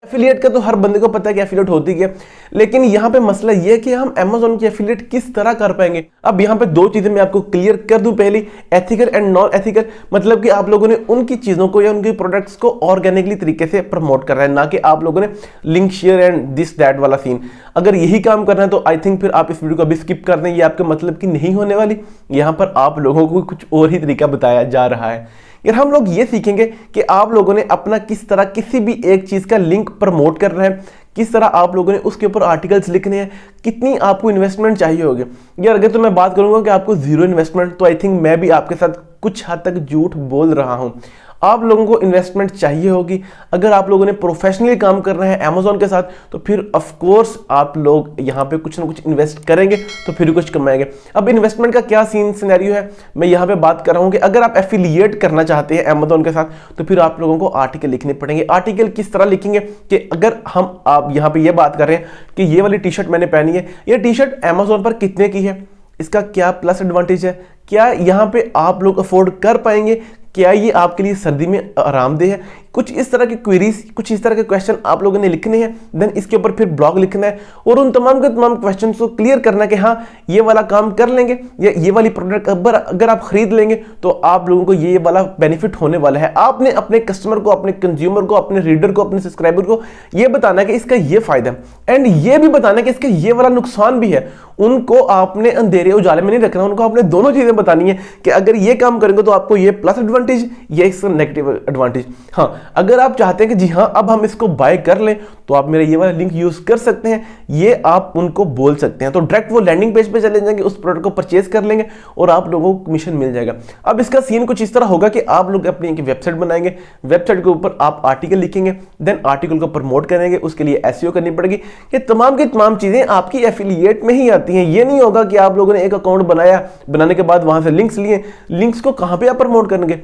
Affiliate का तो हर बंदे को पता है कि एफिलिएट होती है, लेकिन यहाँ पे मसला ये है कि हम Amazon की एफिलिएट किस तरह कर पाएंगे। अब यहाँ पे दो चीजें मैं आपको क्लियर कर दूं। पहली, एथिकल एंड नॉन एथिकल, मतलब कि आप लोगों ने उनकी चीजों को या उनके प्रोडक्ट्स को ऑर्गेनिकली तरीके से प्रमोट कर रहा है, ना कि आप लोगों ने link share and this that वाला सीन। अगर यही काम करना है तो आई थिंक फिर आप इस वीडियो को अभी स्किप कर दें, ये आपके मतलब की नहीं होने वाली। यहाँ पर आप लोगों को कुछ और ही तरीका बताया जा रहा है। यार हम लोग ये सीखेंगे कि आप लोगों ने अपना किस तरह किसी भी एक चीज का लिंक प्रमोट कर रहे हैं, किस तरह आप लोगों ने उसके ऊपर आर्टिकल्स लिखने हैं, कितनी आपको इन्वेस्टमेंट चाहिए होगी। यार अगर तो मैं बात करूंगा कि आपको जीरो इन्वेस्टमेंट, तो आई थिंक मैं भी आपके साथ कुछ हद तक झूठ बोल रहा हूं। आप लोगों को इन्वेस्टमेंट चाहिए होगी। अगर आप लोगों ने प्रोफेशनली काम कर रहे हैं Amazon के साथ, तो फिर ऑफ कोर्स आप लोग यहाँ पे कुछ ना कुछ इन्वेस्ट करेंगे तो फिर कुछ कमाएंगे। अब इन्वेस्टमेंट का क्या सीन सिनेरियो है, मैं यहाँ पे बात कर रहा हूँ कि अगर आप एफिलिएट करना चाहते हैं Amazon के साथ, तो फिर आप लोगों को आर्टिकल लिखने पड़ेंगे। आर्टिकल किस तरह लिखेंगे कि अगर हम आप यहाँ पे ये बात कर रहे हैं कि ये वाली टी शर्ट मैंने पहनी है, ये टी शर्ट Amazon पर कितने की है, इसका क्या प्लस एडवांटेज है, क्या यहाँ पे आप लोग अफोर्ड कर पाएंगे, क्या ये आपके लिए सर्दी में आरामदेह है, कुछ इस तरह की क्वेरीज, कुछ इस तरह के क्वेश्चन आप लोगों ने लिखने हैं। देन इसके ऊपर फिर ब्लॉग लिखना है और उन तमाम के तमाम क्वेश्चन को क्लियर करना है कि हाँ ये वाला काम कर लेंगे या ये वाली प्रोडक्ट अगर आप खरीद लेंगे तो आप लोगों को ये वाला बेनिफिट होने वाला है। आपने अपने कस्टमर को, अपने कंज्यूमर को, अपने रीडर को, अपने सब्सक्राइबर को ये बताना है कि इसका ये फायदा है एंड ये भी बताना है कि इसका ये वाला नुकसान भी है। उनको आपने अंधेरे उजाले में नहीं रखना, उनको आपने दोनों चीजें बतानी है कि अगर ये काम करेंगे तो आपको ये प्लस एडवांटेज, ये इसका नेगेटिव एडवांटेज। हाँ, अगर आप चाहते हैं कि जी हाँ अब हम इसको बाय कर लें तो आप मेरा ये वाला लिंक यूज कर सकते हैं, ये आप उनको बोल सकते हैं। तो डायरेक्ट वो लैंडिंग पेज पे चले जाएंगे, उस प्रोडक्ट को परचेज कर लेंगे और आप लोगों को कमीशन मिल जाएगा। अब इसका सीन कुछ इस तरह होगा कि आप लोग अपनी एक वेबसाइट बनाएंगे, वेबसाइट के ऊपर आप आर्टिकल लिखेंगे, देन आर्टिकल को प्रमोट करेंगे, उसके लिए एसईओ करनी पड़ेगी। ये तमाम की तमाम चीजें आपकी एफिलिएट में ही आती हैं। ये नहीं होगा कि आप लोगों ने एक अकाउंट बनाया, बनाने के बाद वहां से लिंक्स लिए, लिंक्स को कहां पे आप प्रमोट करेंगे।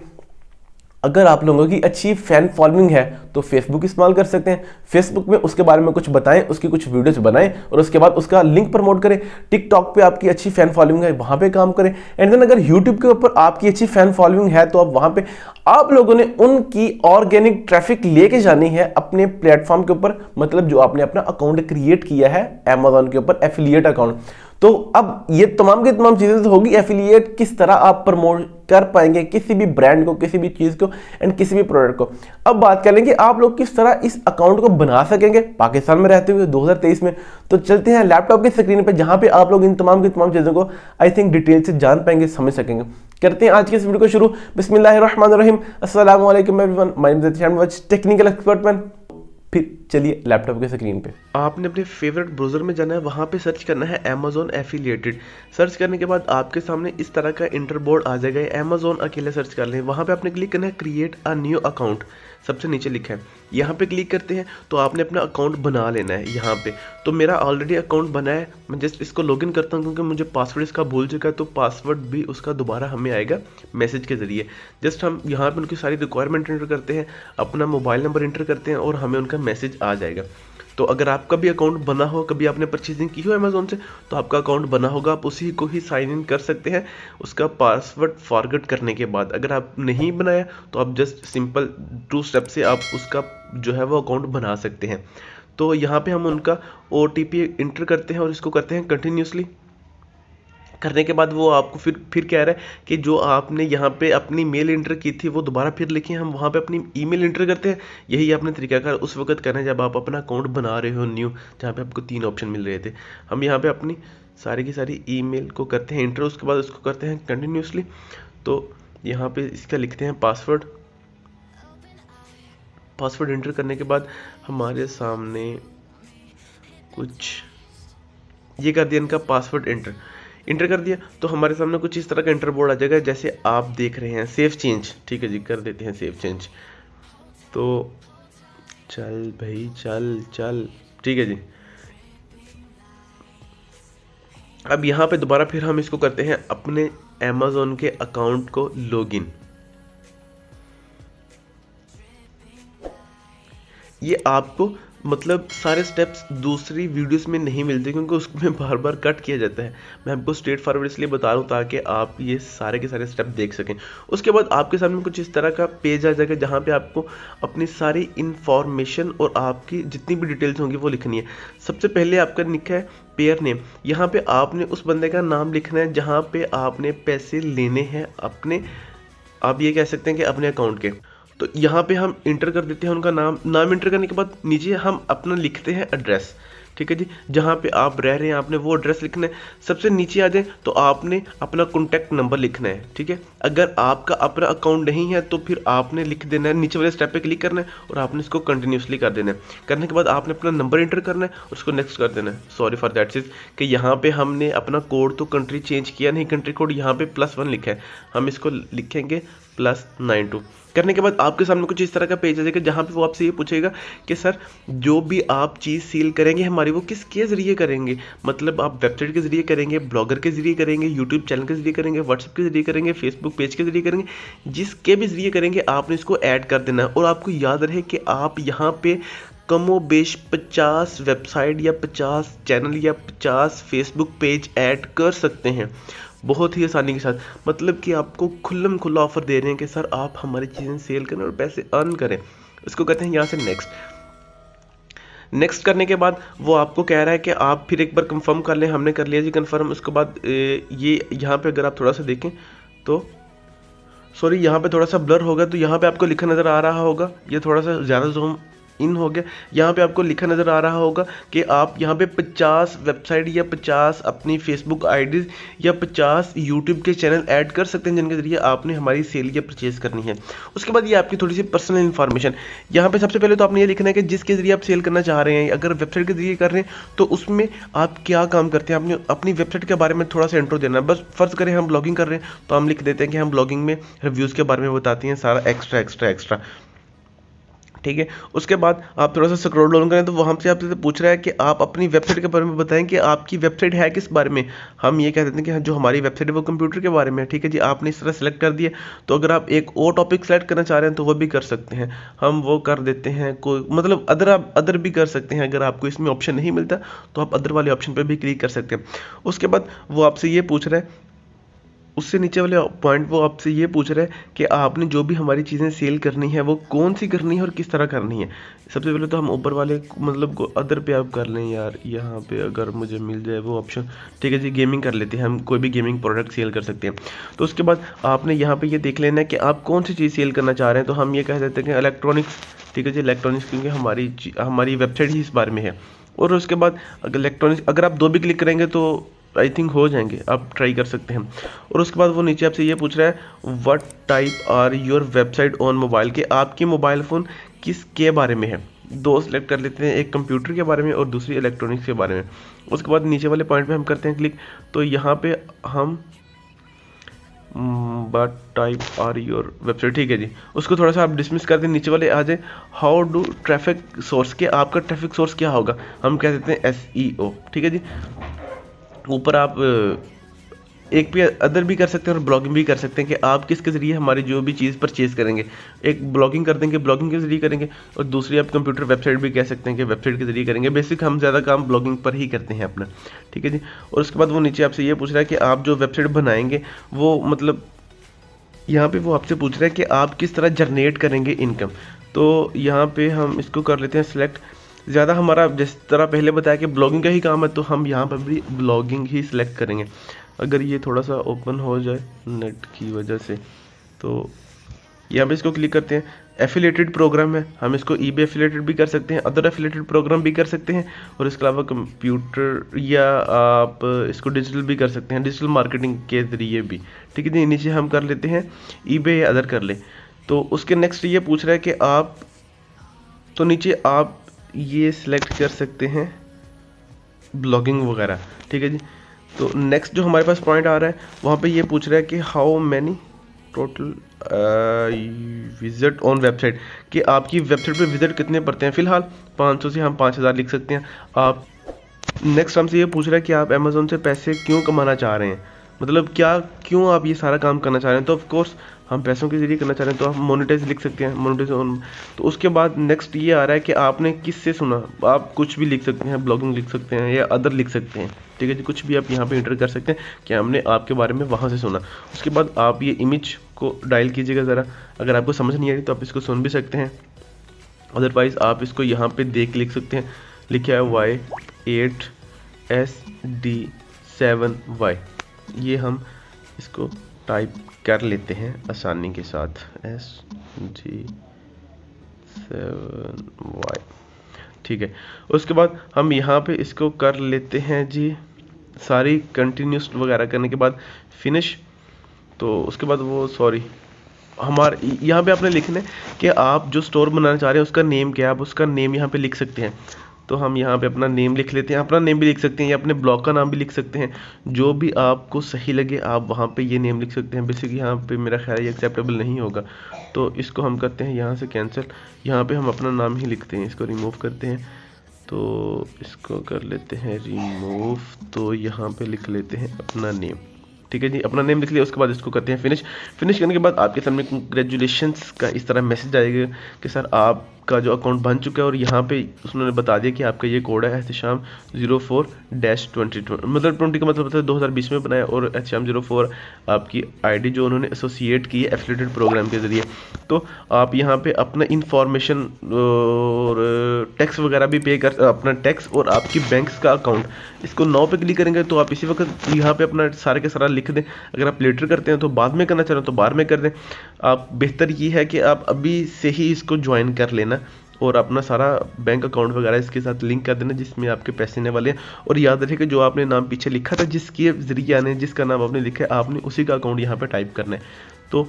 अगर आप लोगों की अच्छी फैन फॉलोइंग है तो फेसबुक इस्तेमाल कर सकते हैं, फेसबुक में उसके बारे में कुछ बताएं, उसकी कुछ वीडियोस बनाएं और उसके बाद उसका लिंक प्रमोट करें। टिकटॉक पे आपकी अच्छी फैन फॉलोइंग है, वहां पे काम करें। एंड देन अगर यूट्यूब के ऊपर आपकी अच्छी फैन फॉलोइंग है तो आप वहां पे आप लोगों ने उनकी ऑर्गेनिक ट्रैफिक लेके जानी है अपने प्लेटफॉर्म के ऊपर, मतलब जो आपने अपना अकाउंट क्रिएट किया है Amazon के ऊपर, एफिलिएट अकाउंट। तो अब ये तमाम की तमाम चीजें तो होगी, एफिलिएट किस तरह आप प्रमोट कर पाएंगे किसी भी ब्रांड को, किसी भी चीज को एंड किसी भी प्रोडक्ट को। अब बात करेंगे आप लोग किस तरह इस अकाउंट को बना सकेंगे पाकिस्तान में रहते हुए 2023 में। तो चलते हैं लैपटॉप की स्क्रीन पे, जहां पे आप लोग इन तमाम की तमाम चीजों को आई थिंक डिटेल से जान पाएंगे, समझ सकेंगे। करते हैं आज के इस वीडियो को शुरू। बिस्मिल्लाहिर्रहमानिर्रहीम, अस्सलाम वालेकुम everyone, my name is Shahnawaz, technical expert man. फिर चलिए लैपटॉप के स्क्रीन पे आपने अपने फेवरेट ब्राउजर में जाना है, वहां पे सर्च करना है Amazon एफिलिएटेड। सर्च करने के बाद आपके सामने इस तरह का इंटरबोर्ड आ जाएगा। Amazon अकेले सर्च कर लें, वहां पे आपने क्लिक करना है क्रिएट अ न्यू अकाउंट, सबसे नीचे लिखा है, यहाँ पे क्लिक करते हैं तो आपने अपना अकाउंट बना लेना है यहाँ पे। तो मेरा ऑलरेडी अकाउंट बना है, मैं जस्ट इसको लॉगिन करता हूँ क्योंकि मुझे पासवर्ड इसका भूल चुका है, तो पासवर्ड भी उसका दोबारा हमें आएगा मैसेज के जरिए। जस्ट हम यहाँ पे उनकी सारी रिक्वायरमेंट एंटर करते हैं, अपना मोबाइल नंबर एंटर करते हैं और हमें उनका मैसेज आ जाएगा। तो अगर आपका भी अकाउंट बना हो, कभी आपने परचेजिंग की हो Amazon से, तो आपका अकाउंट बना होगा, आप उसी को ही साइन इन कर सकते हैं उसका पासवर्ड फॉरगेट करने के बाद। अगर आप नहीं बनाया तो आप जस्ट सिंपल 2 स्टेप से आप उसका जो है वो अकाउंट बना सकते हैं। तो यहाँ पे हम उनका OTP इंटर करते हैं और इसको करते हैं कंटिन्यूसली। करने के बाद वो आपको फिर कह रहा है कि जो आपने यहाँ पे अपनी मेल इंटर की थी वो दोबारा फिर लिखिए। हम वहाँ पे अपनी ईमेल इंटर करते हैं। यही आपने तरीकाकार उस वक्त करना है जब आप अपना अकाउंट बना रहे हो न्यू, जहाँ पे आपको 3 ऑप्शन मिल रहे थे। हम यहाँ पे अपनी सारी की सारी ईमेल को करते हैं इंटर, उसके बाद उसको करते हैं कंटिन्यूसली। तो यहाँ पे इसका लिखते हैं पासवर्ड। पासवर्ड इंटर करने के बाद हमारे सामने कुछ ये कर दिया, इनका पासवर्ड इंटर कर दिया तो हमारे सामने कुछ इस तरह का इंटर बोर्ड आ जाएगा जैसे आप देख रहे हैं। सेव चेंज, ठीक है जी, कर देते हैं सेव चेंज। तो चल भाई चल, ठीक है जी। अब यहाँ पे दोबारा फिर हम इसको करते हैं अपने Amazon के अकाउंट को लॉगिन। ये आपको मतलब सारे स्टेप्स दूसरी वीडियोस में नहीं मिलते, क्योंकि उसमें बार बार कट किया जाता है। मैं आपको स्ट्रेट फॉरवर्ड इसलिए बता रहा हूँ ताकि आप ये सारे के सारे स्टेप देख सकें। उसके बाद आपके सामने कुछ इस तरह का पेज आ जाएगा जहाँ पे आपको अपनी सारी इंफॉर्मेशन और आपकी जितनी भी डिटेल्स होंगी वो लिखनी है। सबसे पहले आपका लिखा है पेयर नेम। यहाँ पे आपने उस बंदे का नाम लिखना है जहाँ पे आपने पैसे लेने हैं अपने, आप ये कह सकते हैं कि अपने अकाउंट के। तो यहाँ पे हम इंटर कर देते हैं उनका नाम इंटर करने के बाद नीचे हम अपना लिखते हैं एड्रेस, ठीक है जी, जहाँ पे आप रह रहे हैं आपने वो एड्रेस लिखना है। सबसे नीचे आ जाए तो आपने अपना कॉन्टैक्ट नंबर लिखना है, ठीक है। अगर आपका अपना अकाउंट नहीं है तो फिर आपने लिख देना है, नीचे वाले स्टेप पे क्लिक करना है और आपने इसको कंटिन्यूसली कर देना है। करने के बाद आपने अपना नंबर इंटर करना है और उसको नेक्स्ट कर देना है। सॉरी फॉर दैट चीज़ कि यहाँ पे हमने अपना कोड तो कंट्री चेंज किया नहीं, कंट्री कोड यहाँ पे +1 लिखा है, हम इसको लिखेंगे +92। करने के बाद आपके सामने कुछ इस तरह का पेज आ जाएगा जहाँ पे वो आपसे ये पूछेगा कि सर जो भी आप चीज़ सेल करेंगे हमारी वो किसके ज़रिए करेंगे, मतलब आप वेबसाइट के ज़रिए करेंगे, ब्लॉगर के ज़रिए करेंगे, यूट्यूब चैनल के ज़रिए करेंगे, व्हाट्सएप के ज़रिए करेंगे, फेसबुक पेज के ज़रिए करेंगे, जिसके भी ज़रिए करेंगे आपने इसको ऐड कर देना है। और आपको याद रहे कि आप यहाँ पे कमोबेश 50 वेबसाइट या 50 चैनल या 50 फेसबुक पेज ऐड कर सकते हैं बहुत ही आसानी के साथ। मतलब कि आपको खुल्लम खुल्ला ऑफर दे रहे हैं कि सर आप हमारी चीज़ें सेल करें और पैसे अर्न करें। इसको कहते हैं यहाँ से नेक्स्ट करने के बाद वो आपको कह रहा है कि आप फिर एक बार कंफर्म कर लें। हमने कर लिया जी कंफर्म। उसके बाद ये यहाँ पे अगर आप थोड़ा सा देखें तो सॉरी यहाँ पे थोड़ा सा ब्लर होगा, तो यहाँ पे आपको लिखा नज़र आ रहा होगा, ये थोड़ा सा ज़्यादा जूम इन हो गया। यहाँ पे आपको लिखा नज़र आ रहा होगा कि आप यहाँ पे 50 वेबसाइट या 50 अपनी फेसबुक आईडीज़ या 50 यूट्यूब के चैनल ऐड कर सकते हैं जिनके ज़रिए आपने हमारी सेल या परचेज़ करनी है। उसके बाद ये आपकी थोड़ी सी पर्सनल इन्फॉर्मेशन। यहाँ पे सबसे पहले तो आपने ये लिखना है कि जिसके ज़रिए आप सेल करना चाह रहे हैं, अगर वेबसाइट के ज़रिए कर रहे हैं तो उसमें आप क्या काम करते हैं, आपने अपनी वेबसाइट के बारे में थोड़ा सा इंट्रो देना है। बस फ़र्ज़ करें हम ब्लॉगिंग कर रहे हैं तो हम लिख देते हैं कि हम ब्लॉगिंग में रिव्यूज़ के बारे में बताते हैं, सारा एक्स्ट्रा, ठीक है। उसके बाद आप थोड़ा सा स्क्रॉल डाउन करें तो वहाँ से आपसे पूछ रहा है कि आप अपनी वेबसाइट के बारे में बताएं कि आपकी वेबसाइट है किस बारे में। हम ये कह देते हैं कि जो हमारी वेबसाइट है वो कंप्यूटर के बारे में है, ठीक है जी। आपने इस तरह सेलेक्ट कर दिया। तो अगर आप एक और टॉपिक सेलेक्ट करना चाह रहे हैं तो वो भी कर सकते हैं, हम वो कर देते हैं। कोई मतलब अदर भी कर सकते हैं। अगर आपको इसमें ऑप्शन नहीं मिलता तो आप अदर वाले ऑप्शन पर भी क्लिक कर सकते हैं। उसके बाद वो आपसे ये पूछ रहा है, उससे नीचे वाले पॉइंट वो आपसे ये पूछ रहा है कि आपने जो भी हमारी चीज़ें सेल करनी है वो कौन सी करनी है और किस तरह करनी है। सबसे पहले तो हम ऊपर वाले मतलब अदर पे आप कर लें यार, यहाँ पे अगर मुझे मिल जाए वो ऑप्शन, ठीक है जी। गेमिंग कर लेते हैं, हम कोई भी गेमिंग प्रोडक्ट सेल कर सकते हैं। तो उसके बाद आपने यहाँ पे ये देख लेना है कि आप कौन सी चीज़ सेल करना चाह रहे हैं। तो हम ये कह देते हैं कि इलेक्ट्रॉनिक्स, ठीक है जी, इलेक्ट्रॉनिक्स, क्योंकि हमारी वेबसाइट ही इस बारे में है। और उसके बाद इलेक्ट्रॉनिक्स अगर आप 2 भी क्लिक करेंगे तो आई थिंक हो जाएंगे, आप ट्राई कर सकते हैं। और उसके बाद वो नीचे आपसे ये पूछ रहा है what type are your website on mobile, कि आपकी मोबाइल फ़ोन किसके बारे में है। 2 सेलेक्ट कर लेते हैं, एक कंप्यूटर के बारे में और दूसरी इलेक्ट्रॉनिक्स के बारे में। उसके बाद नीचे वाले पॉइंट पे हम करते हैं क्लिक। तो यहाँ पे हम what type are your website, ठीक है जी। उसको थोड़ा सा आप डिसमिस कर दें, नीचे वाले आ जाए हाउ डू ट्रैफिक सोर्स, के आपका ट्रैफिक सोर्स क्या होगा, हम कह देते हैं SEO, ठीक है जी। ऊपर आप एक पे अदर भी कर सकते हैं और ब्लॉगिंग भी कर सकते हैं कि आप किसके ज़रिए हमारी जो भी चीज़ परचेज़ करेंगे। एक ब्लॉगिंग कर देंगे, ब्लॉगिंग के ज़रिए करेंगे, और दूसरी आप कंप्यूटर वेबसाइट भी कह सकते हैं कि वेबसाइट के ज़रिए करेंगे। बेसिक हम ज़्यादा काम ब्लॉगिंग पर ही करते हैं अपना, ठीक है जी। और उसके बाद वो नीचे आपसे ये पूछ रहा है कि आप जो वेबसाइट बनाएंगे वो मतलब यहाँ पे वो आपसे पूछ रहा है कि आप किस तरह जनरेट करेंगे इनकम। तो यहाँ पे हम इसको कर लेते हैं सिलेक्ट। ज़्यादा हमारा जिस तरह पहले बताया कि ब्लॉगिंग का ही काम है तो हम यहाँ पर भी ब्लॉगिंग ही सिलेक्ट करेंगे। अगर ये थोड़ा सा ओपन हो जाए नेट की वजह से तो यहाँ पे इसको क्लिक करते हैं। एफिलेटेड प्रोग्राम है, हम इसको eBay एफिलेटेड भी कर सकते हैं, अदर एफिलेटेड प्रोग्राम भी कर सकते हैं, और इसके अलावा कंप्यूटर या आप इसको डिजिटल भी कर सकते हैं, डिजिटल मार्केटिंग के ज़रिए भी, ठीक है जी। नीचे हम कर लेते हैं eBay या अदर कर ले। तो उसके नेक्स्ट ये पूछ रहा है कि आप, तो नीचे आप ये सिलेक्ट कर सकते हैं ब्लॉगिंग वगैरह, ठीक है जी। तो नेक्स्ट जो हमारे पास पॉइंट आ रहा है वहाँ पे ये पूछ रहा है कि how many total visit on website, कि आपकी वेबसाइट पे विजिट कितने पड़ते हैं। फिलहाल 500 से हम 5000 लिख सकते हैं। आप नेक्स्ट हमसे ये पूछ रहा है कि आप अमेज़ॉन से पैसे क्यों कमाना चाह रहे हैं, मतलब क्या, क्यों आप ये सारा काम करना चाह रहे हैं। तो ऑफ कोर्स हम पैसों के जरिए करना चाह रहे हैं, तो आप मोनेटाइज लिख सकते हैं, मोनेटाइज ऑन। तो उसके बाद नेक्स्ट ये आ रहा है कि आपने किससे सुना। आप कुछ भी लिख सकते हैं, ब्लॉगिंग लिख सकते हैं या अदर लिख सकते हैं, ठीक है जी। कुछ भी आप यहाँ पे इंटर कर सकते हैं कि हमने आपके बारे में वहाँ से सुना। उसके बाद आप ये इमेज को डायल कीजिएगा ज़रा, अगर आपको समझ नहीं आ रही तो आप इसको सुन भी सकते हैं, अदरवाइज़ आप इसको यहाँ पे देख लिख सकते हैं। लिखा है Y8SD7Y, ये हम इसको टाइप कर लेते हैं आसानी के साथ, SD7Y, ठीक है। उसके बाद हम यहाँ पे इसको कर लेते हैं जी, सारी कंटिन्यूस वगैरह करने के बाद फिनिश। तो उसके बाद वो सॉरी हमारे यहाँ पे आपने लिखना है कि आप जो स्टोर बनाना चाह रहे हैं उसका नेम क्या है, आप उसका नेम यहाँ पे लिख सकते हैं। तो हम यहाँ पे अपना नेम लिख लेते हैं, अपना नेम भी लिख सकते हैं या अपने ब्लॉग का नाम भी लिख सकते हैं, जो भी आपको सही लगे आप वहाँ पे ये नेम लिख सकते हैं। बेसिकली यहाँ पे मेरा ख्याल ये एक्सेप्टेबल नहीं होगा, तो इसको हम करते हैं यहाँ से कैंसिल। यहाँ पे हम अपना नाम ही लिखते हैं, इसको रिमूव करते हैं, तो इसको कर लेते हैं रिमूव। तो यहाँ पे लिख लेते हैं अपना नेम, ठीक है जी। अपना नेम लिख लिया, उसके बाद इसको करते हैं फिनिश। फिनिश करने के बाद आपके सामने कंग्रेचुलेशंस का इस तरह मैसेज आएगा कि सर आपका जो अकाउंट बन चुका है, और यहाँ पे उन्होंने बता दिया कि आपका ये कोड है एहतिशाम 04-2020, मतलब 20 का मतलब 2020 में बनाया, और एहतिशाम 04 आपकी आईडी जो उन्होंने एसोसिएट की है एफिलिएटेड प्रोग्राम के ज़रिए। तो आप यहाँ पे अपना इंफॉर्मेशन और टैक्स वगैरह भी पे कर, अपना टैक्स और आपकी बैंक्स का अकाउंट, इसको 9 पे क्लिक करेंगे तो आप इसी वक्त यहाँ पे अपना सारे के सारा लिख दें। अगर आप लेटर करते हैं तो बाद में करना चाह रहे हो तो बाद में कर दें। आप बेहतर ये है कि आप अभी से ही इसको ज्वाइन कर लेना और अपना सारा बैंक अकाउंट वगैरह इसके साथ लिंक कर देना जिसमें आपके पैसे आने वाले हैं। और याद रखिए कि जो आपने नाम पीछे लिखा था, जिसके जरिए आने, जिसका नाम आपने लिखा है, आपने उसी का अकाउंट यहाँ पे टाइप करना है। तो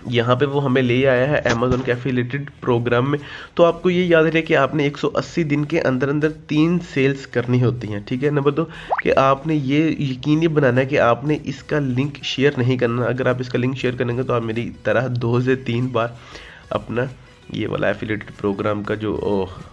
यहाँ पे वो हमें ले आया है अमेज़न के एफिलिएटेड प्रोग्राम में। तो आपको ये याद रहे कि आपने 180 दिन के अंदर अंदर 3 सेल्स करनी होती हैं, ठीक है। नंबर 2 कि आपने ये यकीनी बनाना है कि आपने इसका लिंक शेयर नहीं करना। अगर आप इसका लिंक शेयर करेंगे तो आप मेरी तरह 2 से 3 बार अपना ये वाला एफिलिएटेड प्रोग्राम का जो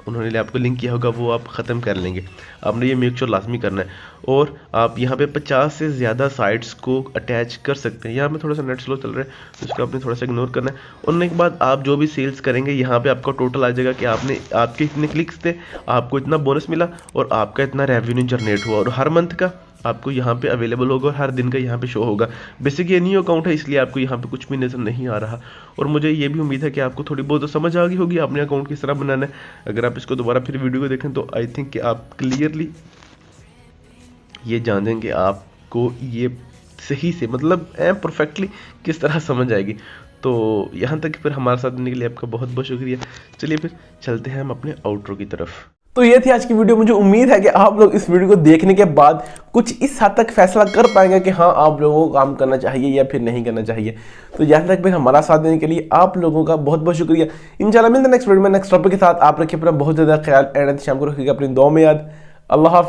उन्होंने आपको लिंक किया होगा वो आप ख़त्म कर लेंगे। आपने ये मेक श्योर लाजमी करना है। और आप यहाँ पे 50 से ज़्यादा साइट्स को अटैच कर सकते हैं। यहाँ पे थोड़ा सा नेट स्लो चल रहा है, उसको आपने थोड़ा सा इग्नोर करना है। उनने के बाद आप जो भी सेल्स करेंगे यहाँ पे आपका टोटल आ जाएगा कि आपके इतने क्लिक्स थे, आपको इतना बोनस मिला और आपका इतना रेवेन्यू जनरेट हुआ, और हर मंथ का आपको यहाँ पे अवेलेबल होगा और हर दिन का यहाँ पे शो होगा। बेसिक ये न्यू अकाउंट है इसलिए आपको यहाँ पे कुछ भी नज़र नहीं आ रहा, और मुझे ये भी उम्मीद है कि आपको थोड़ी बहुत तो समझ आ गई होगी अपने अकाउंट किस तरह बनाना है। अगर आप इसको दोबारा फिर वीडियो को देखें तो आई थिंक कि आप क्लियरली ये जान जाएंगे, आपको ये सही से मतलब परफेक्टली किस तरह समझ आएगी। तो यहाँ तक फिर हमारे साथ देने के लिए आपका बहुत बहुत शुक्रिया। चलिए फिर चलते हैं हम अपने आउटरो की तरफ। तो ये थी आज की वीडियो। मुझे उम्मीद है कि आप लोग इस वीडियो को देखने के बाद कुछ इस हद तक फैसला कर पाएंगे कि हाँ आप लोगों को काम करना चाहिए या फिर नहीं करना चाहिए। तो यहाँ तक फिर हमारा साथ देने के लिए आप लोगों का बहुत बहुत शुक्रिया। इंशाल्लाह मिलते हैं नेक्स्ट वीडियो में नेक्स्ट टॉपिक के साथ। आप रखिए अपना बहुत ज़्यादा ख्याल, एंड शाम को रखिएगा अपनी दुआ में याद। अल्लाह हाफिज़।